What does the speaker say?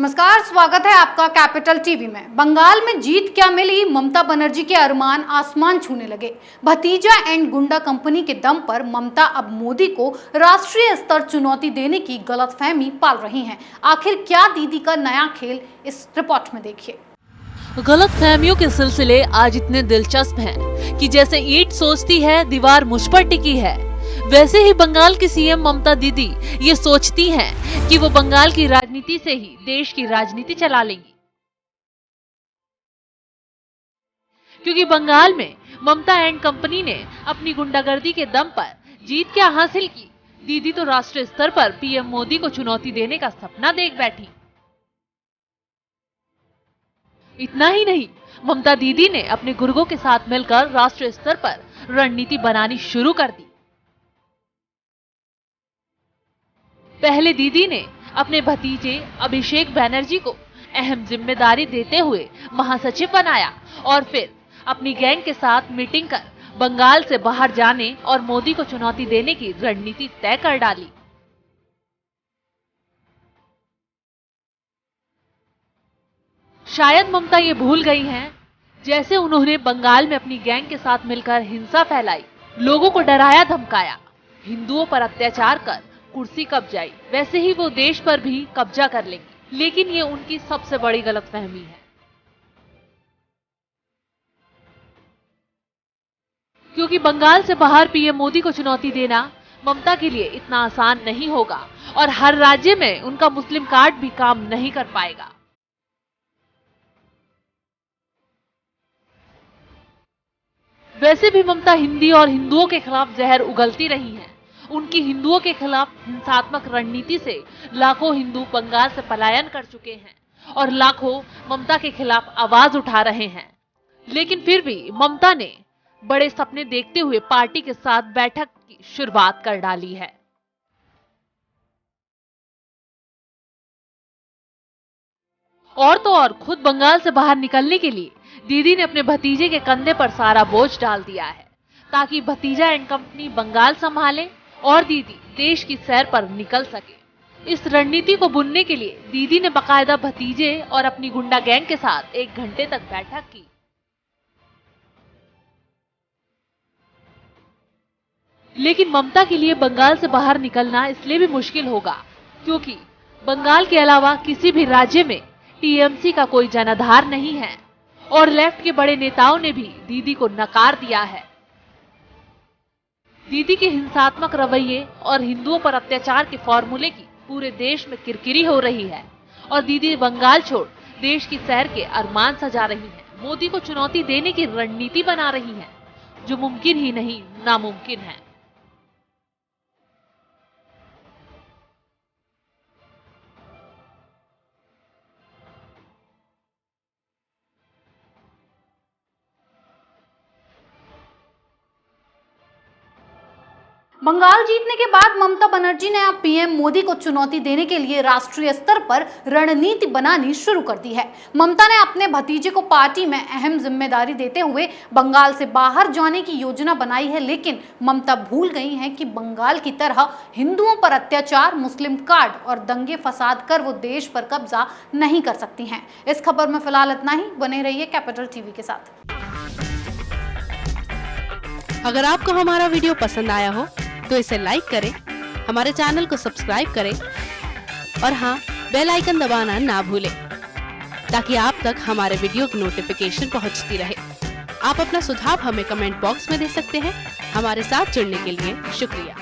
नमस्कार, स्वागत है आपका कैपिटल टीवी में। बंगाल में जीत क्या मिली, ममता बनर्जी के अरमान आसमान छूने लगे। भतीजा एंड गुंडा कंपनी के दम पर ममता अब मोदी को राष्ट्रीय स्तर चुनौती देने की गलतफहमी पाल रही हैं। आखिर क्या दीदी का नया खेल, इस रिपोर्ट में देखिए। गलतफहमियों के सिलसिले आज इतने दिलचस्प हैं कि जैसे ईंट सोचती है दीवार मुझ पर टिकी है, वैसे ही बंगाल की सीएम ममता दीदी ये सोचती हैं कि वो बंगाल की राजनीति से ही देश की राजनीति चला लेंगी। क्योंकि बंगाल में ममता एंड कंपनी ने अपनी गुंडागर्दी के दम पर जीत क्या हासिल की, दीदी तो राष्ट्रीय स्तर पर पीएम मोदी को चुनौती देने का सपना देख बैठी। इतना ही नहीं, ममता दीदी ने अपने गुर्गों के साथ मिलकर राष्ट्रीय स्तर पर रणनीति बनानी शुरू कर दी। पहले दीदी ने अपने भतीजे अभिषेक बैनर्जी को अहम जिम्मेदारी देते हुए महासचिव बनाया और फिर अपनी गैंग के साथ मीटिंग कर बंगाल से बाहर जाने और मोदी को चुनौती देने की रणनीति तय कर डाली। शायद ममता ये भूल गई हैं, जैसे उन्होंने बंगाल में अपनी गैंग के साथ मिलकर हिंसा फैलाई, लोगों को डराया धमकाया, हिंदुओं पर अत्याचार कर कुर्सी कब्जाई, वैसे ही वो देश पर भी कब्जा कर लेंगे। लेकिन ये उनकी सबसे बड़ी गलतफहमी है, क्योंकि बंगाल से बाहर पीएम मोदी को चुनौती देना ममता के लिए इतना आसान नहीं होगा और हर राज्य में उनका मुस्लिम कार्ड भी काम नहीं कर पाएगा। वैसे भी ममता हिंदी और हिंदुओं के खिलाफ जहर उगलती रही हैं। उनकी हिंदुओं के खिलाफ हिंसात्मक रणनीति से लाखों हिंदू बंगाल से पलायन कर चुके हैं और लाखों ममता के खिलाफ आवाज उठा रहे हैं। लेकिन फिर भी ममता ने बड़े सपने देखते हुए पार्टी के साथ बैठक की शुरुआत कर डाली है। और तो और खुद बंगाल से बाहर निकलने के लिए दीदी ने अपने भतीजे के कंधे पर सारा बोझ डाल दिया है, ताकि भतीजा एंड कंपनी बंगाल संभाले और दीदी देश की सैर पर निकल सके। इस रणनीति को बुनने के लिए दीदी ने बाकायदा भतीजे और अपनी गुंडा गैंग के साथ 1 घंटे तक बैठक की। लेकिन ममता के लिए बंगाल से बाहर निकलना इसलिए भी मुश्किल होगा क्योंकि बंगाल के अलावा किसी भी राज्य में टीएमसी का कोई जनाधार नहीं है और लेफ्ट के बड़े नेताओं ने भी दीदी को नकार दिया है। दीदी के हिंसात्मक रवैये और हिंदुओं पर अत्याचार के फॉर्मूले की पूरे देश में किरकिरी हो रही है और दीदी बंगाल छोड़ देश की सैर के अरमान सजा रही है, मोदी को चुनौती देने की रणनीति बना रही है, जो मुमकिन ही नहीं नामुमकिन है। बंगाल जीतने के बाद ममता बनर्जी ने अब पीएम मोदी को चुनौती देने के लिए राष्ट्रीय स्तर पर रणनीति बनानी शुरू कर दी है। ममता ने अपने भतीजे को पार्टी में अहम जिम्मेदारी देते हुए बंगाल से बाहर जाने की योजना बनाई है। लेकिन ममता भूल गई हैं कि बंगाल की तरह हिंदुओं पर अत्याचार, मुस्लिम कार्ड और दंगे फसाद कर वो देश पर कब्जा नहीं कर सकती हैं। इस खबर में फिलहाल इतना ही। बने रहिए कैपिटल टीवी के साथ। अगर आपको हमारा वीडियो पसंद आया हो तो इसे लाइक करें, हमारे चैनल को सब्सक्राइब करें और हाँ, बेल आइकन दबाना ना भूलें ताकि आप तक हमारे वीडियो की नोटिफिकेशन पहुंचती रहे। आप अपना सुझाव हमें कमेंट बॉक्स में दे सकते हैं। हमारे साथ जुड़ने के लिए शुक्रिया।